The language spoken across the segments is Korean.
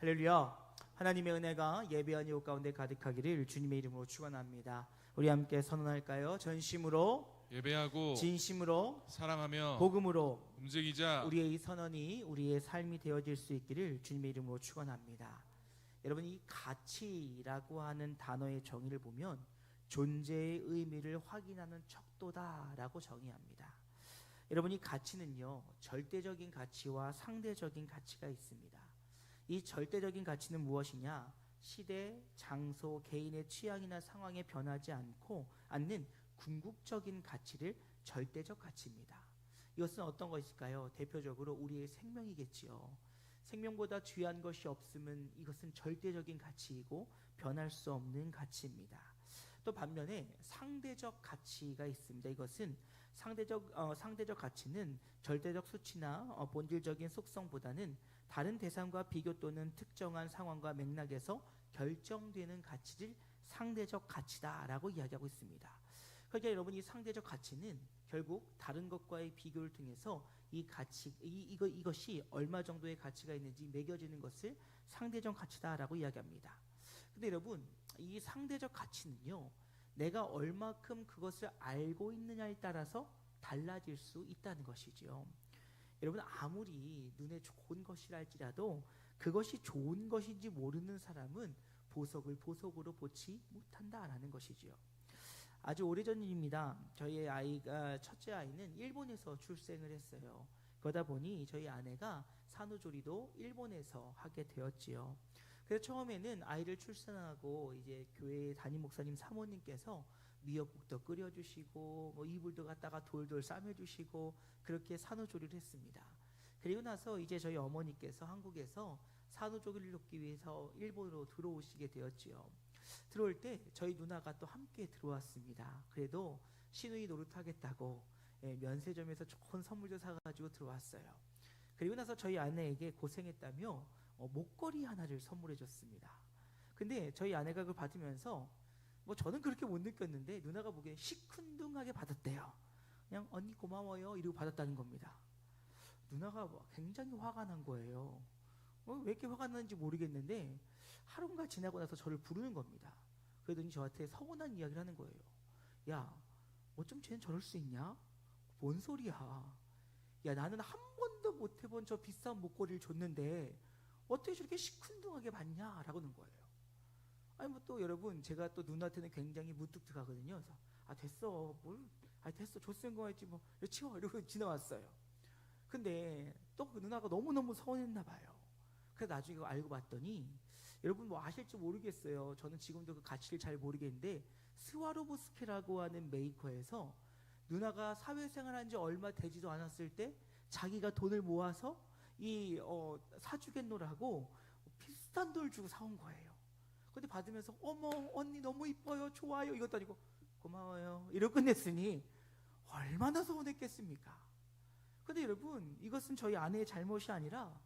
할렐루야. 하나님의 은혜가 예배한 이웃 가운데 가득하기를 주님의 이름으로 축원합니다. 우리 함께 선언할까요? 전심으로 예배하고 진심으로 사랑하며 복음으로 움직이자. 우리의 이 선언이 우리의 삶이 되어질 수 있기를 주님의 이름으로 축원합니다. 여러분, 이 가치라고 하는 단어의 정의를 보면 존재의 의미를 확인하는 척도다라고 정의합니다. 여러분, 이 가치는요, 절대적인 가치와 상대적인 가치가 있습니다. 이 절대적인 가치는 무엇이냐? 시대, 장소, 개인의 취향이나 상황에 변하지 않는 궁극적인 가치를 절대적 가치입니다. 이것은 어떤 것일까요? 대표적으로 우리의 생명이겠지요. 생명보다 귀한 것이 없음은 이것은 절대적인 가치이고 변할 수 없는 가치입니다. 또 반면에 상대적 가치가 있습니다. 이것은 상대적 가치는 절대적 수치나 본질적인 속성보다는 다른 대상과 비교 또는 특정한 상황과 맥락에서 결정되는 가치를 상대적 가치다라고 이야기하고 있습니다. 그러니까 여러분, 이 상대적 가치는 결국 다른 것과의 비교를 통해서 이 가치, 이것이 얼마 정도의 가치가 있는지 매겨지는 것을 상대적 가치다라고 이야기합니다. 근데 여러분, 이 상대적 가치는요, 내가 얼마큼 그것을 알고 있느냐에 따라서 달라질 수 있다는 것이죠. 여러분, 아무리 눈에 좋은 것이랄지라도 그것이 좋은 것인지 모르는 사람은 보석을 보석으로 보지 못한다라는 것이지요. 아주 오래전 일입니다. 저희 아이가, 첫째 아이는 일본에서 출생을 했어요. 그러다 보니 저희 아내가 산후조리도 일본에서 하게 되었지요. 그래서 처음에는 아이를 출산하고 이제 교회 담임 목사님 사모님께서 미역국도 끓여주시고 이불도 갖다가 돌돌 싸매주시고 그렇게 산후조리를 했습니다. 그리고 나서 이제 저희 어머니께서 한국에서 산후조리를 돕기 위해서 일본으로 들어오시게 되었지요. 들어올 때 저희 누나가 또 함께 들어왔습니다. 그래도 시누이 노릇하겠다고 면세점에서 좋은 선물도 사가지고 들어왔어요. 그리고 나서 저희 아내에게 고생했다며 목걸이 하나를 선물해 줬습니다. 근데 저희 아내가 그걸 받으면서 저는 그렇게 못 느꼈는데 누나가 보기에 시큰둥하게 받았대요. 그냥 언니 고마워요 이러고 받았다는 겁니다. 누나가 굉장히 화가 난 거예요. 왜 이렇게 화가 나는지 모르겠는데 하루가 지나고 나서 저를 부르는 겁니다. 그러더니 저한테 서운한 이야기를 하는 거예요. 야, 어쩜 쟤는 저럴 수 있냐? 뭔 소리야? 야, 나는 한 번도 못 해본 저 비싼 목걸이를 줬는데 어떻게 저렇게 시큰둥하게 받냐? 라고 하는 거예요. 아니 또 여러분, 제가 또 누나한테는 굉장히 무뚝뚝하거든요. 그래서 됐어, 됐어, 줬으면 거였지 치워 이러고 지나왔어요. 근데 또 그 누나가 너무너무 서운했나 봐요. 그래서 나중에 그거 알고 봤더니, 여러분 아실지 모르겠어요. 저는 지금도 그 가치를 잘 모르겠는데 스와로브스키라고 하는 메이커에서 누나가 사회생활한 지 얼마 되지도 않았을 때 자기가 돈을 모아서 사주겠노라고 비싼 돈을 주고 사온 거예요. 근데 받으면서 어머 언니 너무 이뻐요, 좋아요, 이것도 아니고 고마워요 이러고 끝냈으니 얼마나 서운했겠습니까? 근데 여러분, 이것은 저희 아내의 잘못이 아니라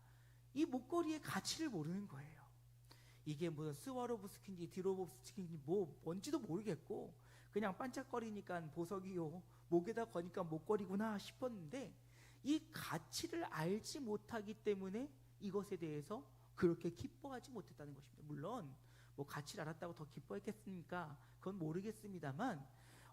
이 목걸이의 가치를 모르는 거예요. 이게 무슨 스와로브스키인지 디로브스키인지 뭔지도 모르겠고 그냥 반짝거리니까 보석이요, 목에다 거니까 목걸이구나 싶었는데 이 가치를 알지 못하기 때문에 이것에 대해서 그렇게 기뻐하지 못했다는 것입니다. 물론 가치를 알았다고 더 기뻐했겠습니까? 그건 모르겠습니다만,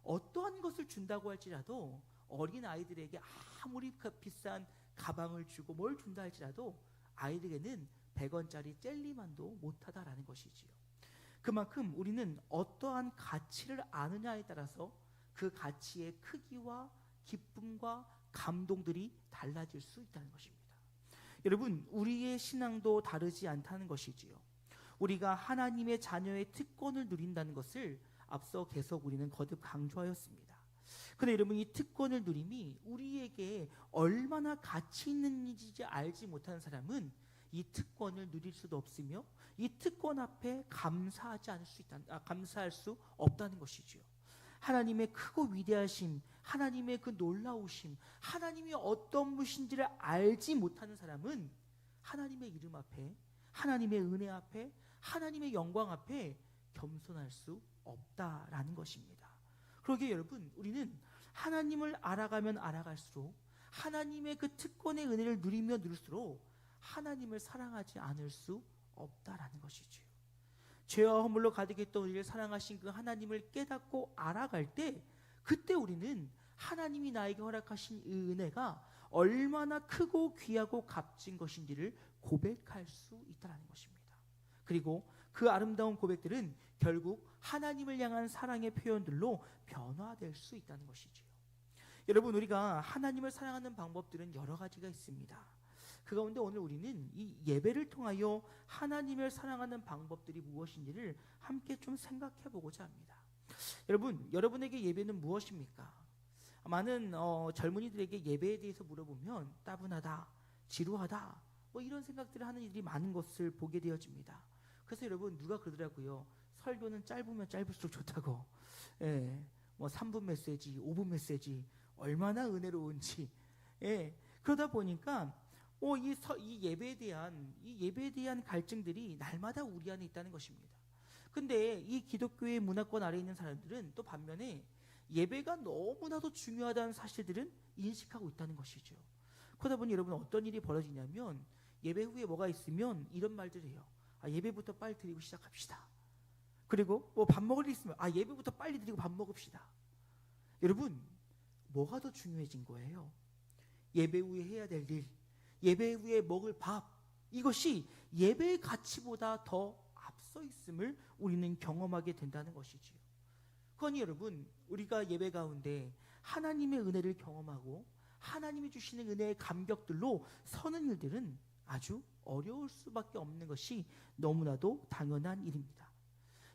어떠한 것을 준다고 할지라도 어린 아이들에게 아무리 비싼 가방을 주고 뭘 준다 할지라도 아이들에게는 100원짜리 젤리만도 못하다라는 것이지요. 그만큼 우리는 어떠한 가치를 아느냐에 따라서 그 가치의 크기와 기쁨과 감동들이 달라질 수 있다는 것입니다. 여러분, 우리의 신앙도 다르지 않다는 것이지요. 우리가 하나님의 자녀의 특권을 누린다는 것을 앞서 계속 우리는 거듭 강조하였습니다. 그런데 여러분, 이 특권을 누림이 우리에게 얼마나 가치 있는지 알지 못하는 사람은 이 특권을 누릴 수도 없으며 이 특권 앞에 감사할 수 없다는 것이지요. 하나님의 크고 위대하심, 하나님의 그 놀라우심, 하나님이 어떤 분이신지를 알지 못하는 사람은 하나님의 이름 앞에, 하나님의 은혜 앞에, 하나님의 영광 앞에 겸손할 수 없다라는 것입니다. 그러기에 여러분, 우리는 하나님을 알아가면 알아갈수록, 하나님의 그 특권의 은혜를 누리면 누릴수록 하나님을 사랑하지 않을 수 없다라는 것이지요. 죄와 허물로 가득했던 우리를 사랑하신 그 하나님을 깨닫고 알아갈 때, 그때 우리는 하나님이 나에게 허락하신 이 은혜가 얼마나 크고 귀하고 값진 것인지를 고백할 수 있다는 것입니다. 그리고 그 아름다운 고백들은 결국 하나님을 향한 사랑의 표현들로 변화될 수 있다는 것이지요. 여러분, 우리가 하나님을 사랑하는 방법들은 여러 가지가 있습니다. 그 가운데 오늘 우리는 이 예배를 통하여 하나님을 사랑하는 방법들이 무엇인지를 함께 좀 생각해 보고자 합니다. 여러분에게 예배는 무엇입니까? 많은 젊은이들에게 예배에 대해서 물어보면 따분하다, 지루하다, 이런 생각들을 하는 이들이 많은 것을 보게 되어집니다. 그래서 여러분, 누가 그러더라고요. 설교는 짧으면 짧을수록 좋다고. 3분 메시지, 5분 메시지 얼마나 은혜로운지. 그러다 보니까 이 예배에 대한 갈증들이 날마다 우리 안에 있다는 것입니다. 근데 이 기독교의 문화권 아래에 있는 사람들은 또 반면에 예배가 너무나도 중요하다는 사실들은 인식하고 있다는 것이죠. 그러다 보니 여러분, 어떤 일이 벌어지냐면 예배 후에 뭐가 있으면 이런 말들을 해요. 예배부터 빨리 드리고 시작합시다. 그리고 밥 먹을 일 있으면 예배부터 빨리 드리고 밥 먹읍시다. 여러분, 뭐가 더 중요해진 거예요? 예배 후에 해야 될 일, 예배 후에 먹을 밥, 이것이 예배의 가치보다 더 앞서 있음을 우리는 경험하게 된다는 것이지요. 그러니 여러분, 우리가 예배 가운데 하나님의 은혜를 경험하고 하나님이 주시는 은혜의 감격들로 서는 일들은 아주 어려울 수밖에 없는 것이 너무나도 당연한 일입니다.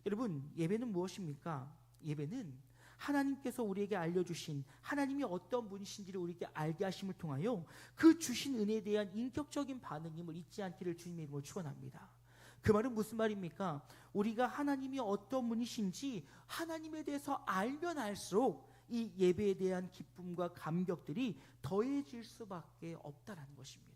여러분, 예배는 무엇입니까? 예배는 하나님께서 우리에게 알려주신 하나님이 어떤 분이신지를 우리에게 알게 하심을 통하여 그 주신 은혜에 대한 인격적인 반응임을 잊지 않기를 주님의 이름으로 축원합니다. 그 말은 무슨 말입니까? 우리가 하나님이 어떤 분이신지 하나님에 대해서 알면 알수록 이 예배에 대한 기쁨과 감격들이 더해질 수밖에 없다라는 것입니다.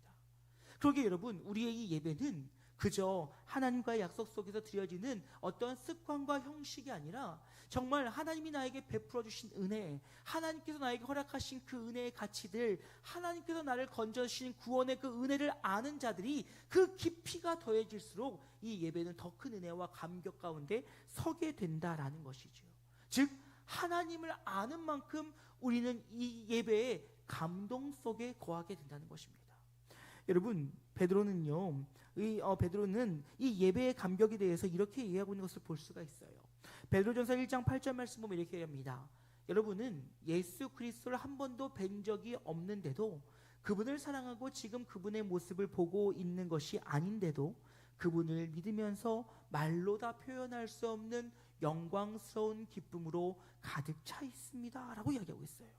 그러게 여러분, 우리의 이 예배는 그저 하나님과의 약속 속에서 드려지는 어떤 습관과 형식이 아니라 정말 하나님이 나에게 베풀어 주신 은혜, 하나님께서 나에게 허락하신 그 은혜의 가치들, 하나님께서 나를 건져주신 구원의 그 은혜를 아는 자들이 그 깊이가 더해질수록 이 예배는 더 큰 은혜와 감격 가운데 서게 된다라는 것이죠. 즉, 하나님을 아는 만큼 우리는 이 예배의 감동 속에 거하게 된다는 것입니다. 여러분, 베드로는 이 예배의 감격에 대해서 이렇게 이해하고 있는 것을 볼 수가 있어요. 베드로전서 1장 8절 말씀 보면 이렇게 합니다. 여러분은 예수 그리스도를 한 번도 뵌 적이 없는데도, 그분을 사랑하고 지금 그분의 모습을 보고 있는 것이 아닌데도 그분을 믿으면서 말로 다 표현할 수 없는 영광스러운 기쁨으로 가득 차 있습니다 라고 이야기하고 있어요.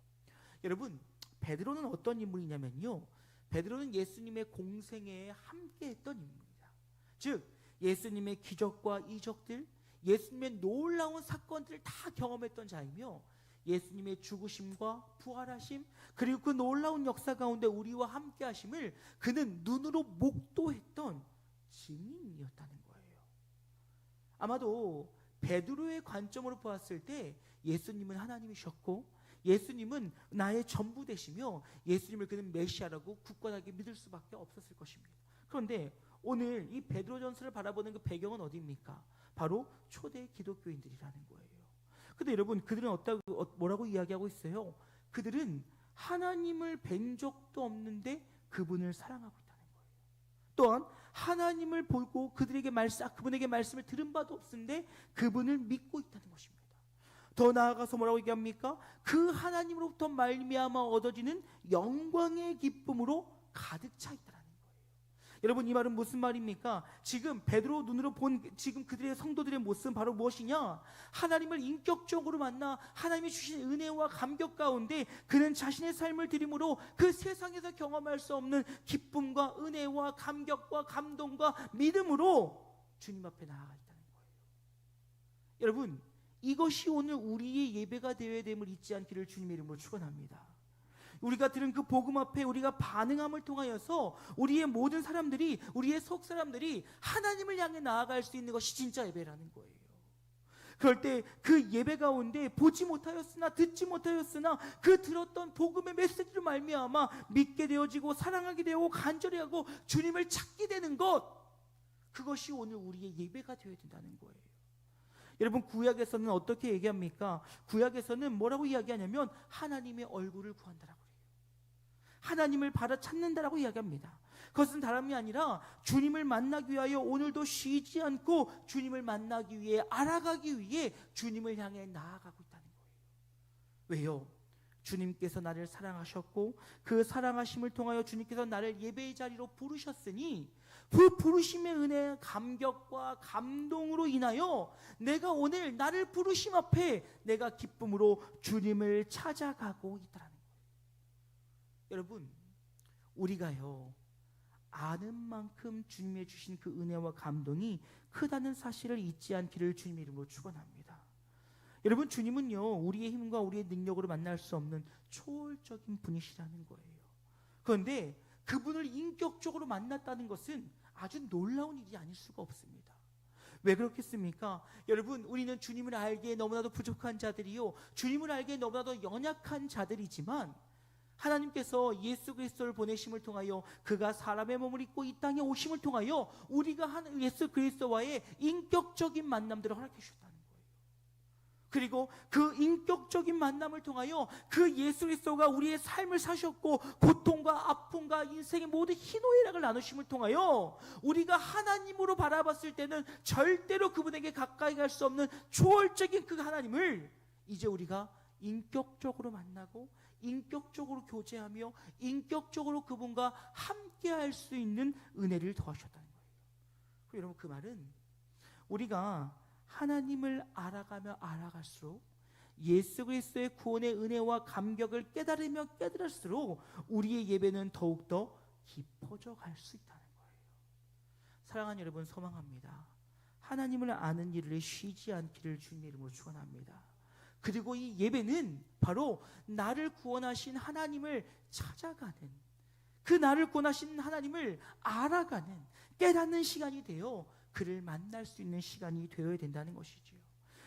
여러분, 베드로는 어떤 인물이냐면요, 베드로는 예수님의 공생애에 함께했던 인물입니다. 즉, 예수님의 기적과 이적들, 예수님의 놀라운 사건들을 다 경험했던 자이며 예수님의 죽으심과 부활하심, 그리고 그 놀라운 역사 가운데 우리와 함께 하심을 그는 눈으로 목도했던 증인이었다는 거예요. 아마도 베드로의 관점으로 보았을 때 예수님은 하나님이셨고 예수님은 나의 전부 되시며 예수님을 그는 메시아라고 굳건하게 믿을 수밖에 없었을 것입니다. 그런데 오늘 이 베드로전서를 바라보는 그 배경은 어디입니까? 바로 초대 기독교인들이라는 거예요. 근데 여러분, 그들은 뭐라고 이야기하고 있어요? 그들은 하나님을 뵌 적도 없는데 그분을 사랑하고 있다는 거예요. 또한 하나님을 보고 그분에게 말씀을 들은 바도 없는데 그분을 믿고 있다는 것입니다. 더 나아가서 뭐라고 얘기합니까? 그 하나님으로부터 말미암아 얻어지는 영광의 기쁨으로 가득 차 있다는 거예요. 여러분, 이 말은 무슨 말입니까? 지금 베드로 눈으로 본 지금 그들의 성도들의 모습은 바로 무엇이냐? 하나님을 인격적으로 만나 하나님이 주신 은혜와 감격 가운데 그는 자신의 삶을 드림으로 그 세상에서 경험할 수 없는 기쁨과 은혜와 감격과 감동과 믿음으로 주님 앞에 나아가 있다는 거예요. 여러분, 이것이 오늘 우리의 예배가 되어야 됨을 잊지 않기를 주님의 이름으로 축원합니다. 우리가 들은 그 복음 앞에 우리가 반응함을 통하여서 우리의 모든 사람들이, 우리의 속 사람들이 하나님을 향해 나아갈 수 있는 것이 진짜 예배라는 거예요. 그럴 때 그 예배 가운데 보지 못하였으나 듣지 못하였으나 그 들었던 복음의 메시지로 말미암아 믿게 되어지고 사랑하게 되고 간절히 하고 주님을 찾게 되는 것, 그것이 오늘 우리의 예배가 되어야 된다는 거예요. 여러분, 구약에서는 어떻게 얘기합니까? 구약에서는 뭐라고 이야기하냐면 하나님의 얼굴을 구한다라고 해요. 하나님을 바라 찾는다라고 이야기합니다. 그것은 다름이 아니라 주님을 만나기 위하여 오늘도 쉬지 않고 주님을 만나기 위해, 알아가기 위해 주님을 향해 나아가고 있다는 거예요. 왜요? 주님께서 나를 사랑하셨고 그 사랑하심을 통하여 주님께서 나를 예배의 자리로 부르셨으니 그 부르심의 은혜, 감격과 감동으로 인하여 내가 오늘 나를 부르심 앞에 내가 기쁨으로 주님을 찾아가고 있다는 거예요. 여러분, 우리가요 아는 만큼 주님의 주신 그 은혜와 감동이 크다는 사실을 잊지 않기를 주님의 이름으로 축원합니다. 여러분, 주님은요 우리의 힘과 우리의 능력으로 만날 수 없는 초월적인 분이시라는 거예요. 그런데 그분을 인격적으로 만났다는 것은 아주 놀라운 일이 아닐 수가 없습니다. 왜 그렇겠습니까? 여러분, 우리는 주님을 알기에 너무나도 부족한 자들이요, 주님을 알기에 너무나도 연약한 자들이지만 하나님께서 예수 그리스도를 보내심을 통하여 그가 사람의 몸을 입고 이 땅에 오심을 통하여 우리가 예수 그리스도와의 인격적인 만남들을 허락해 주셨다는 거예요. 그리고 그 인격적인 만남을 통하여 그 예수 그리스도가 우리의 삶을 사셨고 고통과 아픔과 인생의 모든 희노애락을 나누심을 통하여 우리가 하나님으로 바라봤을 때는 절대로 그분에게 가까이 갈 수 없는 초월적인 그 하나님을 이제 우리가 인격적으로 만나고 인격적으로 교제하며 인격적으로 그분과 함께할 수 있는 은혜를 더하셨다는 거예요. 여러분, 그 말은 우리가 하나님을 알아가며 알아갈수록 예수 그리스도의 구원의 은혜와 감격을 깨달으며 깨달을수록 우리의 예배는 더욱더 깊어져 갈 수 있다는 거예요. 사랑하는 여러분, 소망합니다. 하나님을 아는 일을 쉬지 않기를 주님의 이름으로 축원합니다. 그리고 이 예배는 바로 나를 구원하신 하나님을 찾아가는, 그 나를 구원하신 하나님을 알아가는, 깨닫는 시간이 되어 그를 만날 수 있는 시간이 되어야 된다는 것이지요.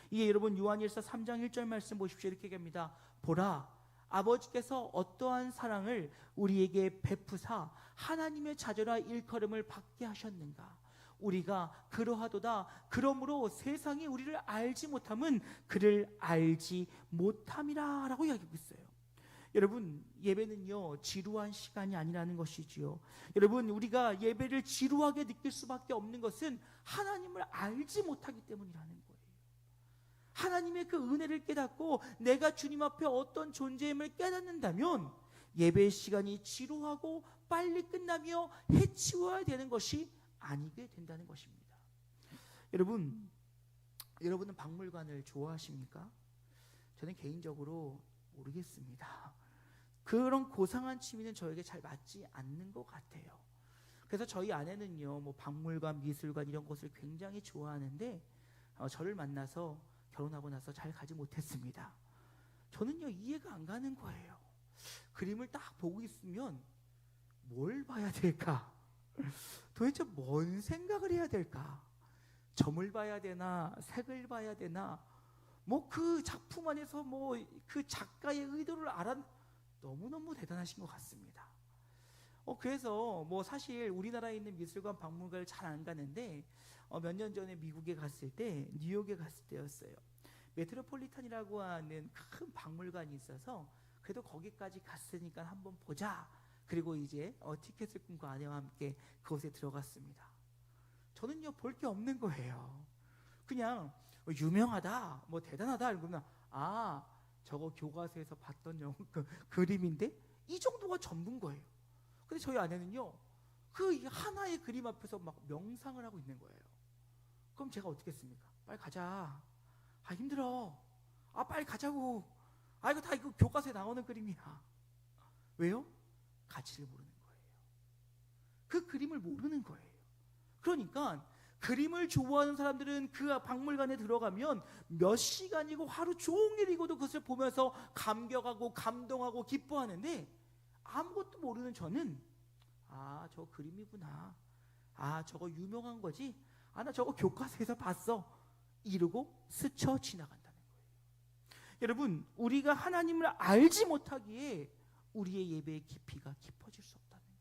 이게 여러분 요한일서 3장 1절 말씀 보십시오. 이렇게 얘기합니다. 보라, 아버지께서 어떠한 사랑을 우리에게 베푸사 하나님의 자녀라 일컬음을 받게 하셨는가. 우리가 그러하도다. 그러므로 세상이 우리를 알지 못함은 그를 알지 못함이라 라고 이야기하고 있어요. 여러분, 예배는요 지루한 시간이 아니라는 것이지요. 여러분, 우리가 예배를 지루하게 느낄 수밖에 없는 것은 하나님을 알지 못하기 때문이라는 거예요. 하나님의 그 은혜를 깨닫고 내가 주님 앞에 어떤 존재임을 깨닫는다면 예배 시간이 지루하고 빨리 끝나며 해치워야 되는 것이 아니게 된다는 것입니다. 여러분은 박물관을 좋아하십니까? 저는 개인적으로 모르겠습니다. 그런 고상한 취미는 저에게 잘 맞지 않는 것 같아요. 그래서 저희 아내는요 뭐 박물관, 미술관 이런 곳을 굉장히 좋아하는데 저를 만나서 결혼하고 나서 잘 가지 못했습니다. 저는요 이해가 안 가는 거예요. 그림을 딱 보고 있으면 뭘 봐야 될까? 도대체 뭔 생각을 해야 될까? 점을 봐야 되나? 색을 봐야 되나? 뭐 그 작품 안에서 뭐 그 작가의 의도를 너무너무 대단하신 것 같습니다. 그래서 뭐 사실 우리나라에 있는 미술관, 박물관을 잘 안 가는데 몇 년 전에 미국에 갔을 때, 뉴욕에 갔을 때였어요. 메트로폴리탄이라고 하는 큰 박물관이 있어서 그래도 거기까지 갔으니까 한번 보자. 그리고 이제 티켓을 끊고 아내와 함께 그곳에 들어갔습니다. 저는요 볼 게 없는 거예요. 그냥 유명하다, 뭐 대단하다 이러면 저거 교과서에서 봤던 그림인데 이 정도가 전부인 거예요. 근데 저희 아내는요 그 하나의 그림 앞에서 막 명상을 하고 있는 거예요. 그럼 제가 어떻게 했습니까? 빨리 가자. 힘들어. 빨리 가자고. 이거 다 이거 교과서에 나오는 그림이야. 왜요? 가치를 모르는 거예요. 그 그림을 모르는 거예요. 그러니까 그림을 좋아하는 사람들은 그 박물관에 들어가면 몇 시간이고 하루 종일이고도 그것을 보면서 감격하고 감동하고 기뻐하는데 아무것도 모르는 저는 저거 그림이구나. 저거 유명한 거지. 나 저거 교과서에서 봤어. 이러고 스쳐 지나간다는 거예요. 여러분, 우리가 하나님을 알지 못하기에 우리의 예배의 깊이가 깊어질 수 없다는 거예요.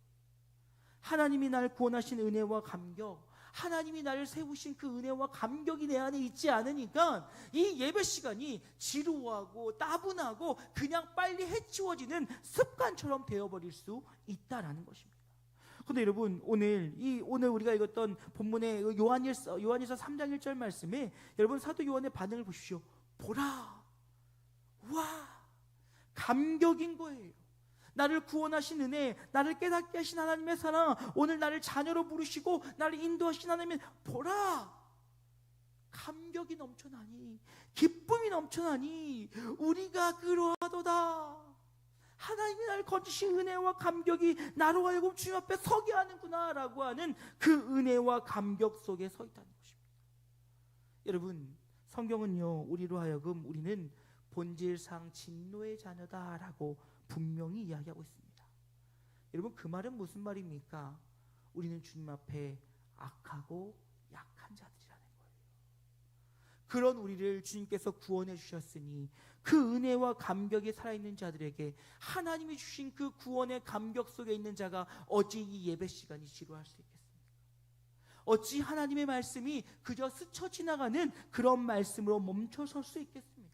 하나님이 날 구원하신 은혜와 감격, 하나님이 나를 세우신 그 은혜와 감격이 내 안에 있지 않으니까 이 예배 시간이 지루하고 따분하고 그냥 빨리 해치워지는 습관처럼 되어버릴 수 있다라는 것입니다. 그런데 여러분, 오늘 우리가 읽었던 본문의 요한일서 3장 1절 말씀에 여러분 사도 요한의 반응을 보십시오. 보라, 와, 감격인 거예요. 나를 구원하신 은혜, 나를 깨닫게 하신 하나님의 사랑, 오늘 나를 자녀로 부르시고 나를 인도하신 하나님의 보라, 감격이 넘쳐나니, 기쁨이 넘쳐나니 우리가 그러하도다. 하나님이 나를 거주신 은혜와 감격이 나로 하여금 주님 앞에 서게 하는구나 라고 하는 그 은혜와 감격 속에 서 있다는 것입니다. 여러분, 성경은요, 우리로 하여금 우리는 본질상 진노의 자녀다라고 분명히 이야기하고 있습니다. 여러분, 그 말은 무슨 말입니까? 우리는 주님 앞에 악하고 약한 자들이라는 거예요. 그런 우리를 주님께서 구원해 주셨으니 그 은혜와 감격이 살아있는 자들에게 하나님이 주신 그 구원의 감격 속에 있는 자가 어찌 이 예배 시간이 지루할 수 있겠습니까? 어찌 하나님의 말씀이 그저 스쳐 지나가는 그런 말씀으로 멈춰설 수 있겠습니까?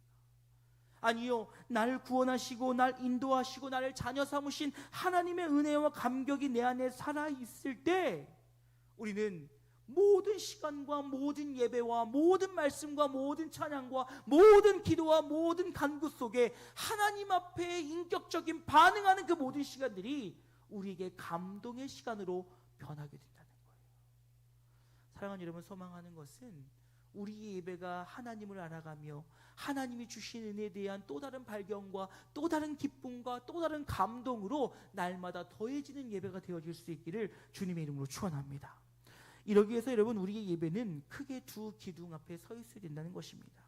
아니요, 나를 구원하시고 날 인도하시고 나를 자녀 삼으신 하나님의 은혜와 감격이 내 안에 살아있을 때 우리는 모든 시간과 모든 예배와 모든 말씀과 모든 찬양과 모든 기도와 모든 간구 속에 하나님 앞에 인격적인 반응하는 그 모든 시간들이 우리에게 감동의 시간으로 변하게 된다는 거예요. 사랑하는 여러분, 소망하는 것은 우리의 예배가 하나님을 알아가며 하나님이 주신 은혜에 대한 또 다른 발견과 또 다른 기쁨과 또 다른 감동으로 날마다 더해지는 예배가 되어질 수 있기를 주님의 이름으로 축원합니다. 이러기 위해서 여러분, 우리의 예배는 크게 두 기둥 앞에 서 있어야 된다는 것입니다.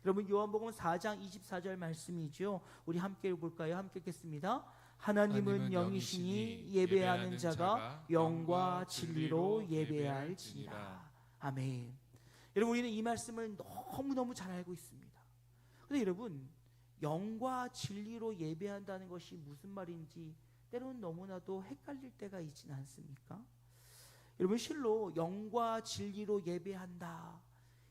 여러분, 요한복음 4장 24절 말씀이죠. 우리 함께 볼까요? 함께 읽겠습니다. 하나님은 영이시니 예배하는 자가 영과 진리로 예배할지니라. 아멘. 여러분, 우리는 이 말씀을 너무너무 잘 알고 있습니다. 그런데 여러분, 영과 진리로 예배한다는 것이 무슨 말인지 때로는 너무나도 헷갈릴 때가 있진 않습니까? 여러분, 실로 영과 진리로 예배한다,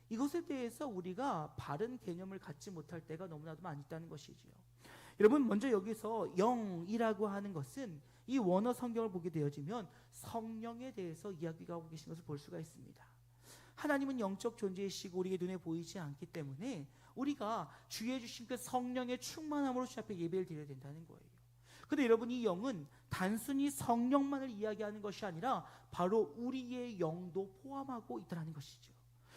이것에 대해서 우리가 바른 개념을 갖지 못할 때가 너무나도 많이 있다는 것이지요. 여러분, 먼저 여기서 영이라고 하는 것은 이 원어 성경을 보게 되어지면 성령에 대해서 이야기가 하고 계신 것을 볼 수가 있습니다. 하나님은 영적 존재이시고 우리의 눈에 보이지 않기 때문에 우리가 주의 주신 그 성령의 충만함으로 주 앞에 예배를 드려야 된다는 거예요. 그런데 여러분, 이 영은 단순히 성령만을 이야기하는 것이 아니라 바로 우리의 영도 포함하고 있다는 것이죠.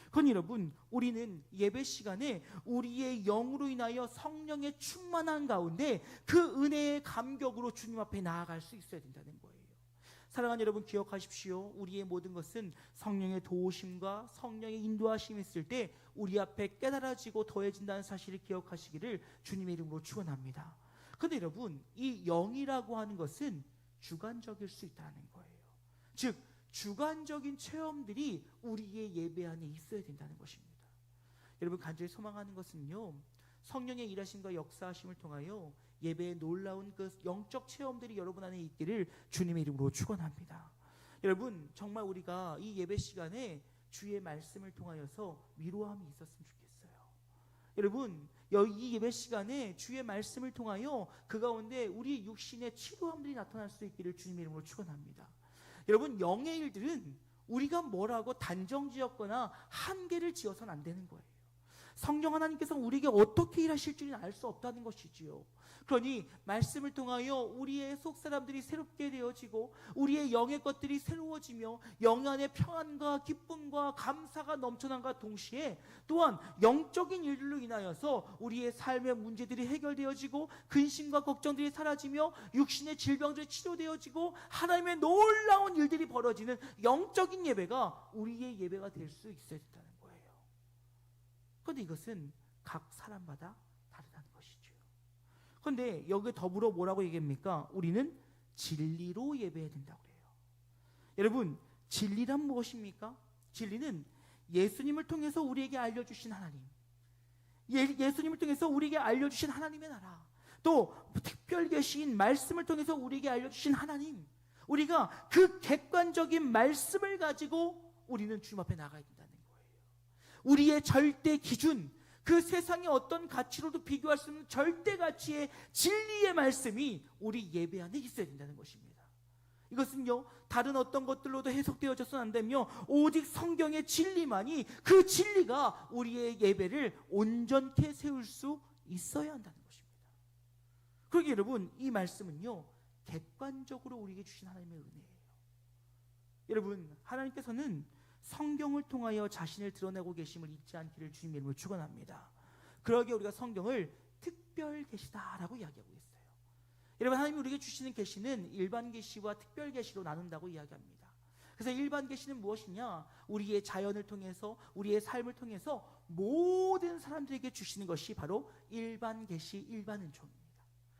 그건 여러분, 우리는 예배 시간에 우리의 영으로 인하여 성령의 충만한 가운데 그 은혜의 감격으로 주님 앞에 나아갈 수 있어야 된다는 거예요. 사랑하는 여러분, 기억하십시오. 우리의 모든 것은 성령의 도우심과 성령의 인도하심이 있을 때 우리 앞에 깨달아지고 더해진다는 사실을 기억하시기를 주님의 이름으로 축원합니다. 그런데 여러분, 이 영이라고 하는 것은 주관적일 수 있다는 거예요. 즉, 주관적인 체험들이 우리의 예배 안에 있어야 된다는 것입니다. 여러분, 간절히 소망하는 것은요, 성령의 일하심과 역사하심을 통하여 예배의 놀라운 그 영적 체험들이 여러분 안에 있기를 주님의 이름으로 축원합니다. 여러분, 정말 우리가 이 예배 시간에 주의 말씀을 통하여서 위로함이 있었으면 좋겠어요. 여러분, 이 예배 시간에 주의 말씀을 통하여 그 가운데 우리 육신의 치료함들이 나타날 수 있기를 주님의 이름으로 축원합니다. 여러분, 영의 일들은 우리가 뭐라고 단정지었거나 한계를 지어서는 안 되는 거예요. 성령 하나님께서 우리에게 어떻게 일하실 줄은 알 수 없다는 것이지요. 그러니 말씀을 통하여 우리의 속사람들이 새롭게 되어지고 우리의 영의 것들이 새로워지며 영 안에 평안과 기쁨과 감사가 넘쳐난과 동시에 또한 영적인 일들로 인하여서 우리의 삶의 문제들이 해결되어지고 근심과 걱정들이 사라지며 육신의 질병들이 치료되어지고 하나님의 놀라운 일들이 벌어지는 영적인 예배가 우리의 예배가 될 수 있어야 된다는 거예요. 그런데 이것은 각 사람마다 다르다는 것이죠. 그런데 여기에 더불어 뭐라고 얘기합니까? 우리는 진리로 예배해야 된다고 해요. 여러분, 진리란 무엇입니까? 진리는 예수님을 통해서 우리에게 알려주신 하나님, 예수님을 통해서 우리에게 알려주신 하나님의 나라, 또 특별 계신 말씀을 통해서 우리에게 알려주신 하나님, 우리가 그 객관적인 말씀을 가지고 우리는 주님 앞에 나가야 된다는 거예요. 우리의 절대 기준, 그 세상의 어떤 가치로도 비교할 수 없는 절대 가치의 진리의 말씀이 우리 예배 안에 있어야 된다는 것입니다. 이것은요, 다른 어떤 것들로도 해석되어져서는 안 되며 오직 성경의 진리만이, 그 진리가 우리의 예배를 온전케 세울 수 있어야 한다는 것입니다. 그러기에 여러분, 이 말씀은요, 객관적으로 우리에게 주신 하나님의 은혜예요. 여러분, 하나님께서는 성경을 통하여 자신을 드러내고 계심을 잊지 않기를 주님의 이름으로 축원합니다. 그러기에 우리가 성경을 특별 계시다라고 이야기하고 있어요. 여러분, 하나님이 우리에게 주시는 계시는 일반 계시와 특별 계시로 나눈다고 이야기합니다. 그래서 일반 계시는 무엇이냐? 우리의 자연을 통해서, 우리의 삶을 통해서 모든 사람들에게 주시는 것이 바로 일반 계시, 일반 은총입니다.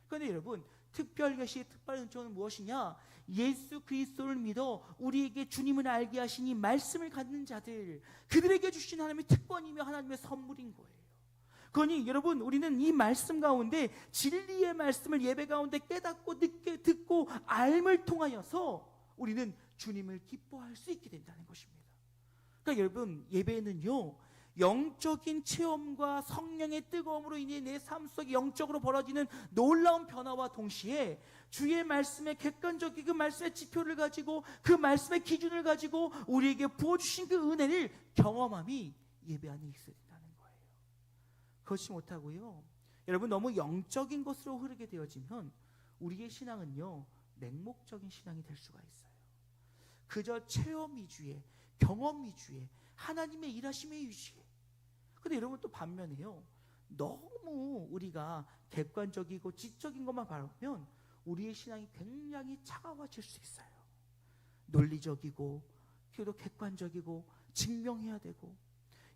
그런데 여러분, 특별 계시, 특별 은총은 무엇이냐? 예수 그리스도를 믿어 우리에게 주님을 알게 하신 이 말씀을 갖는 자들, 그들에게 주신 하나님의 특권이며 하나님의 선물인 거예요. 그러니 여러분, 우리는 이 말씀 가운데, 진리의 말씀을 예배 가운데 깨닫고 듣고 알을 통하여서 우리는 주님을 기뻐할 수 있게 된다는 것입니다. 그러니까 여러분, 예배는요, 영적인 체험과 성령의 뜨거움으로 인해 내 삶 속에 영적으로 벌어지는 놀라운 변화와 동시에 주의 말씀의 객관적인 그 말씀의 지표를 가지고, 그 말씀의 기준을 가지고 우리에게 부어주신 그 은혜를 경험함이 예배 안에 있어야 된다는 거예요. 그렇지 못하고요, 여러분, 너무 영적인 것으로 흐르게 되어지면 우리의 신앙은요, 맹목적인 신앙이 될 수가 있어요. 그저 체험 위주의, 경험 위주의, 하나님의 일하심의 위주의. 근데 여러분, 또 반면에요, 너무 우리가 객관적이고 지적인 것만 바라보면 우리의 신앙이 굉장히 차가워질 수 있어요. 논리적이고 또 객관적이고 증명해야 되고.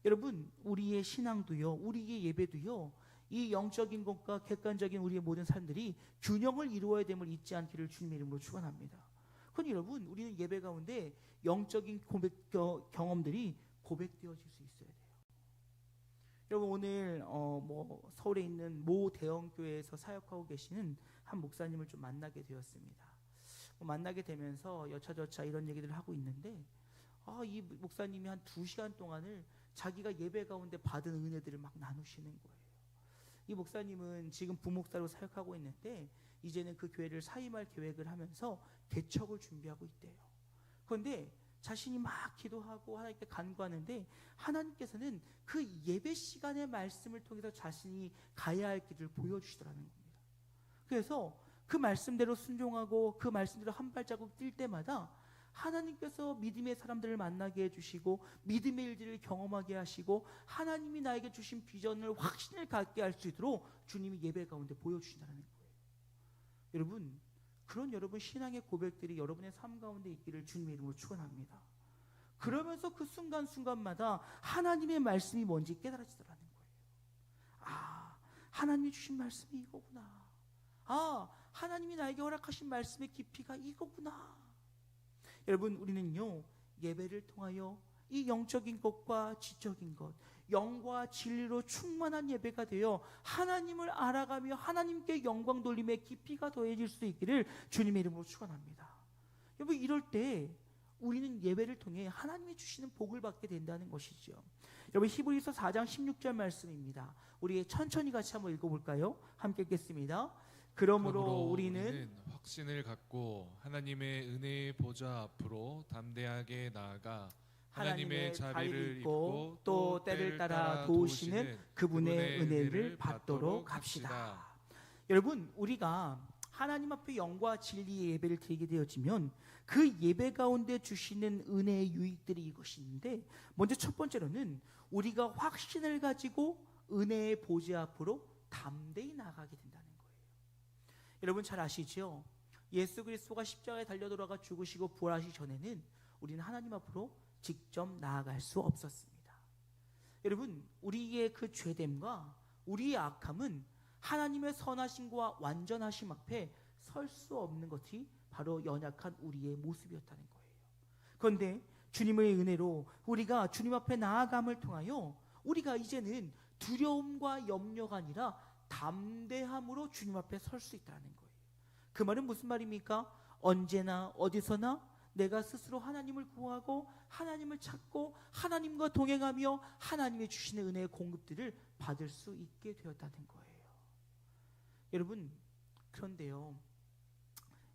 여러분, 우리의 신앙도요, 우리의 예배도요, 이 영적인 것과 객관적인 우리의 모든 삶들이 균형을 이루어야 됨을 잊지 않기를 주님의 이름으로 축원합니다. 그러니 여러분, 우리는 예배 가운데 영적인 경험들이 고백되어질 수 있어야 돼요. 여러분, 오늘 서울에 있는 모 대형교회에서 사역하고 계시는 한 목사님을 좀 만나게 되었습니다. 만나게 되면서 여차저차 이런 얘기들을 하고 있는데, 이 목사님이 한 2시간 동안을 자기가 예배 가운데 받은 은혜들을 막 나누시는 거예요. 이 목사님은 지금 부목사로 사역하고 있는데 이제는 그 교회를 사임할 계획을 하면서 개척을 준비하고 있대요. 그런데 자신이 막 기도하고 하나님께 간구하는데 하나님께서는 그 예배 시간의 말씀을 통해서 자신이 가야 할 길을 보여주시더라는 겁니다. 그래서 그 말씀대로 순종하고 그 말씀대로 한 발자국 뛸 때마다 하나님께서 믿음의 사람들을 만나게 해주시고 믿음의 일들을 경험하게 하시고 하나님이 나에게 주신 비전을 확신을 갖게 할 수 있도록 주님이 예배 가운데 보여주신다는 거예요. 여러분, 그런 여러분 신앙의 고백들이 여러분의 삶 가운데 있기를 주님의 이름으로 축원합니다. 그러면서 그 순간순간마다 하나님의 말씀이 뭔지 깨달아지더라는 거예요. 하나님이 주신 말씀이 이거구나. 하나님이 나에게 허락하신 말씀의 깊이가 이거구나. 여러분, 우리는요, 예배를 통하여 이 영적인 것과 지적인 것, 영과 진리로 충만한 예배가 되어 하나님을 알아가며 하나님께 영광 돌림의 깊이가 더해질 수 있기를 주님의 이름으로 축원합니다. 여러분, 이럴 때 우리는 예배를 통해 하나님이 주시는 복을 받게 된다는 것이죠. 여러분, 히브리서 4장 16절 말씀입니다. 우리 천천히 같이 한번 읽어볼까요? 함께 읽겠습니다. 그러므로 우리는 확신을 갖고 하나님의 은혜의 보좌 앞으로 담대하게 나아가 하나님의 자비를 입고 또 때를 따라 도우시는 그분의 은혜를 받도록 합시다. 여러분, 우리가 하나님 앞에 영과 진리의 예배를 드리게 되어지면 그 예배 가운데 주시는 은혜의 유익들이 이것이 있는데, 먼저 첫 번째로는 우리가 확신을 가지고 은혜의 보좌 앞으로 담대히 나아가게 된다는 거예요. 여러분, 잘 아시죠? 예수 그리스도가 십자가에 달려 돌아가 죽으시고 부활하시기 전에는 우리는 하나님 앞으로 직접 나아갈 수 없었습니다. 여러분, 우리의 그 죄됨과 우리의 악함은 하나님의 선하심과 완전하심 앞에 설 수 없는 것이 바로 연약한 우리의 모습이었다는 거예요. 그런데 주님의 은혜로 우리가 주님 앞에 나아감을 통하여 우리가 이제는 두려움과 염려가 아니라 담대함으로 주님 앞에 설 수 있다는 거예요. 그 말은 무슨 말입니까? 언제나 어디서나 내가 스스로 하나님을 구하고 하나님을 찾고 하나님과 동행하며 하나님의 주시는 은혜의 공급들을 받을 수 있게 되었다는 거예요. 여러분, 그런데요,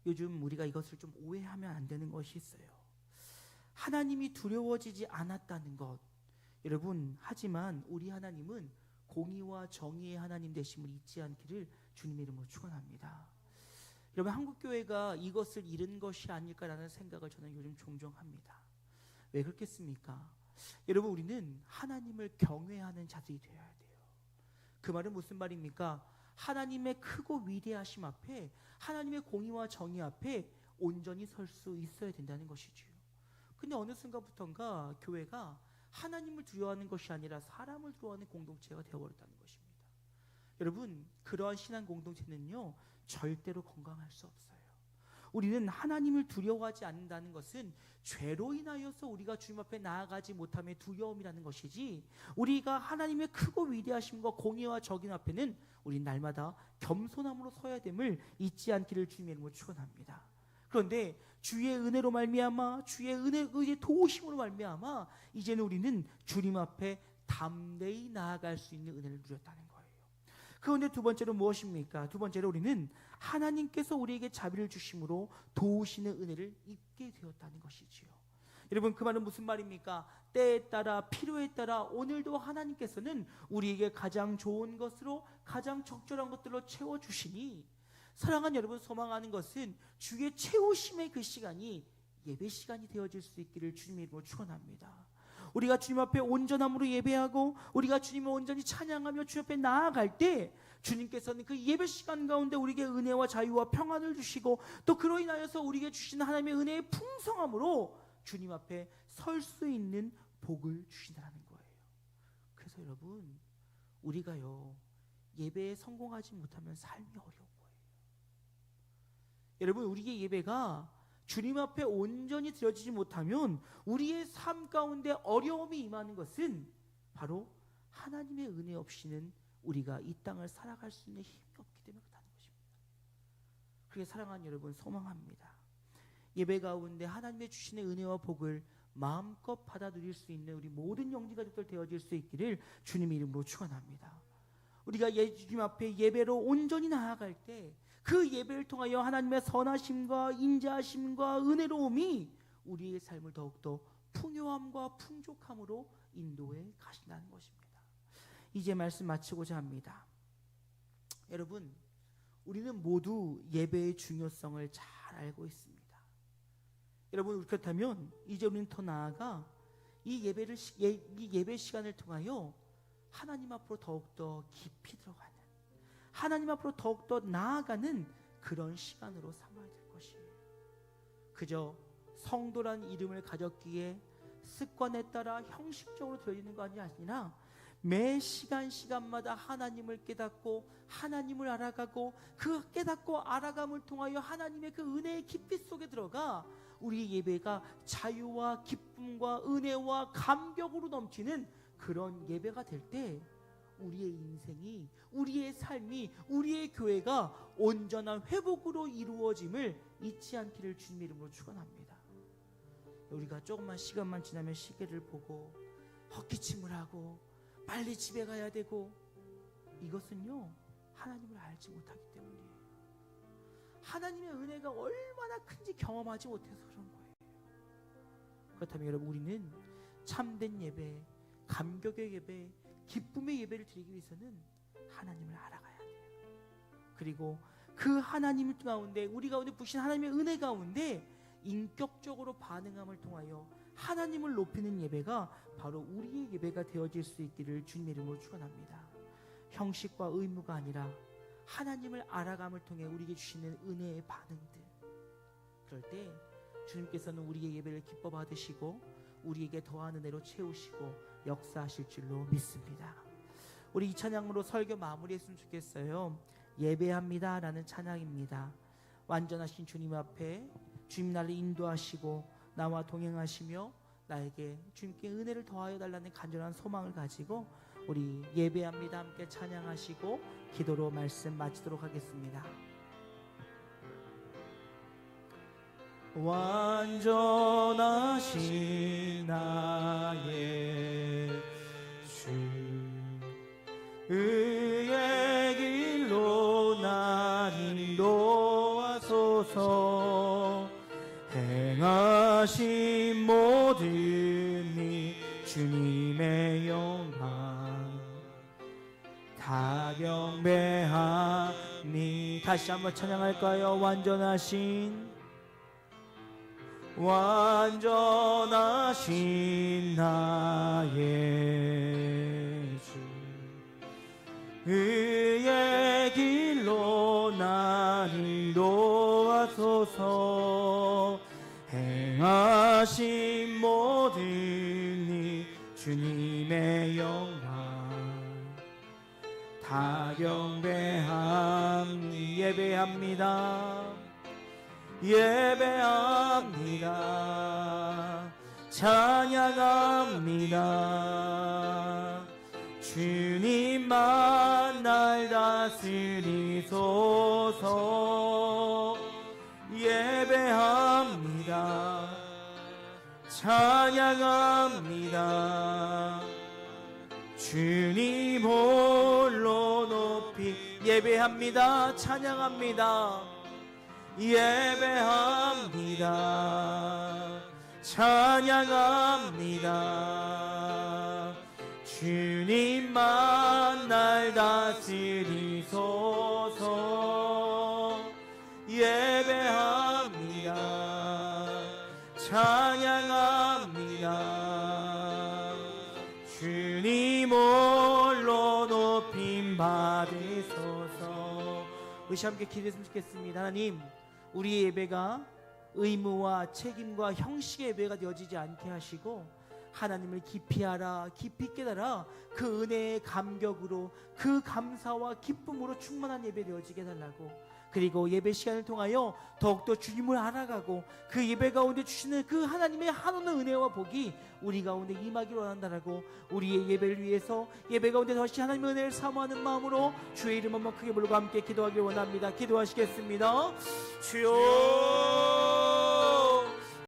요즘 우리가 이것을 좀 오해하면 안 되는 것이 있어요. 하나님이 두려워지지 않았다는 것, 여러분, 하지만 우리 하나님은 공의와 정의의 하나님 되심을 잊지 않기를 주님의 이름으로 축원합니다. 여러분, 한국교회가 이것을 잃은 것이 아닐까라는 생각을 저는 요즘 종종 합니다. 왜 그렇겠습니까? 여러분, 우리는 하나님을 경외하는 자들이 되어야 돼요. 그 말은 무슨 말입니까? 하나님의 크고 위대하심 앞에, 하나님의 공의와 정의 앞에 온전히 설 수 있어야 된다는 것이지요. 근데 어느 순간부터인가 교회가 하나님을 두려워하는 것이 아니라 사람을 두려워하는 공동체가 되어버렸다는 것입니다. 여러분, 그러한 신앙 공동체는요, 절대로 건강할 수 없어요. 우리는 하나님을 두려워하지 않는다는 것은 죄로 인하여서 우리가 주님 앞에 나아가지 못함의 두려움이라는 것이지, 우리가 하나님의 크고 위대하심과 공의와 적인 앞에는 우리 날마다 겸손함으로 서야 됨을 잊지 않기를 주님의 이름으로 축원합니다. 그런데 주의 은혜로 말미암아, 주의 은혜의 도우심으로 말미암아 이제는 우리는 주님 앞에 담대히 나아갈 수 있는 은혜를 누렸다는 거예요. 그런데 두 번째로 무엇입니까? 두 번째로 우리는 하나님께서 우리에게 자비를 주심으로 도우시는 은혜를 입게 되었다는 것이지요. 여러분, 그 말은 무슨 말입니까? 때에 따라 필요에 따라 오늘도 하나님께서는 우리에게 가장 좋은 것으로, 가장 적절한 것들로 채워주시니, 사랑하는 여러분, 소망하는 것은 주의 채우심의 그 시간이 예배 시간이 되어질 수 있기를 주님의 이름으로 축원합니다. 우리가 주님 앞에 온전함으로 예배하고 우리가 주님을 온전히 찬양하며 주님 앞에 나아갈 때 주님께서는 그 예배 시간 가운데 우리에게 은혜와 자유와 평안을 주시고, 또 그로 인하여서 우리에게 주신 하나님의 은혜의 풍성함으로 주님 앞에 설 수 있는 복을 주신다는 거예요. 그래서 여러분, 우리가요, 예배에 성공하지 못하면 삶이 어려운 거예요. 여러분, 우리의 예배가 주님 앞에 온전히 드려지지 못하면 우리의 삶 가운데 어려움이 임하는 것은 바로 하나님의 은혜 없이는 우리가 이 땅을 살아갈 수 있는 힘이 없기 때문에 그렇다는 것입니다. 그래서 사랑하는 여러분, 소망합니다. 예배 가운데 하나님의 주시는 은혜와 복을 마음껏 받아 누릴 수 있는 우리 모든 영지가족들 되어질 수 있기를 주님의 이름으로 축원합니다. 우리가 주님 앞에 예배로 온전히 나아갈 때 그 예배를 통하여 하나님의 선하심과 인자하심과 은혜로움이 우리의 삶을 더욱더 풍요함과 풍족함으로 인도해 가신다는 것입니다. 이제 말씀 마치고자 합니다. 여러분, 우리는 모두 예배의 중요성을 잘 알고 있습니다. 여러분, 그렇다면 이제 우리는 더 나아가 이 예배 시간을 통하여 하나님 앞으로 더욱더 깊이 들어가는, 하나님 앞으로 더욱더 나아가는 그런 시간으로 삼아야 될 것이에요. 그저 성도란 이름을 가졌기에 습관에 따라 형식적으로 드려지는 것이 아니라 매 시간마다 하나님을 깨닫고 하나님을 알아가고, 그 깨닫고 알아감을 통하여 하나님의 그 은혜의 깊이 속에 들어가 우리의 예배가 자유와 기쁨과 은혜와 감격으로 넘치는 그런 예배가 될 때 우리의 인생이, 우리의 삶이, 우리의 교회가 온전한 회복으로 이루어짐을 잊지 않기를 주님의 이름으로 축원합니다. 우리가 조금만 시간만 지나면 시계를 보고 헛기침을 하고 빨리 집에 가야 되고, 이것은요, 하나님을 알지 못하기 때문이에요. 하나님의 은혜가 얼마나 큰지 경험하지 못해서 그런 거예요. 그렇다면 여러분, 우리는 참된 예배, 감격의 예배, 기쁨의 예배를 드리기 위해서는 하나님을 알아가야 돼요. 그리고 그 하나님 가운데, 우리 가운데 부신 하나님의 은혜 가운데 인격적으로 반응함을 통하여 하나님을 높이는 예배가 바로 우리의 예배가 되어질 수 있기를 주님의 이름으로 축원합니다. 형식과 의무가 아니라 하나님을 알아감을 통해 우리에게 주시는 은혜의 반응들, 그럴 때 주님께서는 우리의 예배를 기뻐 받으시고 우리에게 더한 은혜로 채우시고 역사하실 줄로 믿습니다. 우리 이 찬양으로 설교 마무리했으면 좋겠어요. 예배합니다 라는 찬양입니다. 완전하신 주님 앞에 주님 나를 인도하시고 나와 동행하시며 나에게 주님께 은혜를 더하여 달라는 간절한 소망을 가지고 우리 예배합니다 함께 찬양하시고 기도로 말씀 마치도록 하겠습니다. 완전하신 나의 주 의의 길로 날 인도하소서. 행하신 모든 일 주님의 영광 다 경배하니. 다시 한번 찬양할까요? 완전하신 나의 주 의의 길로 날 인도하소서. 행하신 모든 일 주님의 영광 다 경배합니다. 예배합니다. 찬양합니다. 주님만 날 다스리소서. 예배합니다. 찬양합니다. 주님 홀로 높이. 예배합니다. 찬양합니다. 예배합니다. 찬양합니다. 주님만 날 다스리소서. 예배합니다. 찬양합니다. 주님 홀로 높임 받으소서. 우리 함께 기도했으면 좋겠습니다. 하나님, 우리의 예배가 의무와 책임과 형식의 예배가 되어지지 않게 하시고 하나님을 깊이 알아 깊이 깨달아 그 은혜의 감격으로 그 감사와 기쁨으로 충만한 예배 되어지게 해달라고. 그리고 예배 시간을 통하여 더욱더 주님을 알아가고 그 예배 가운데 주시는 그 하나님의 한없는 은혜와 복이 우리 가운데 임하기를 원한다라고. 우리의 예배를 위해서 예배 가운데 다시 하나님의 은혜를 사모하는 마음으로 주의 이름 한번 크게 부르고 함께 기도하길 원합니다. 기도하시겠습니다. 주여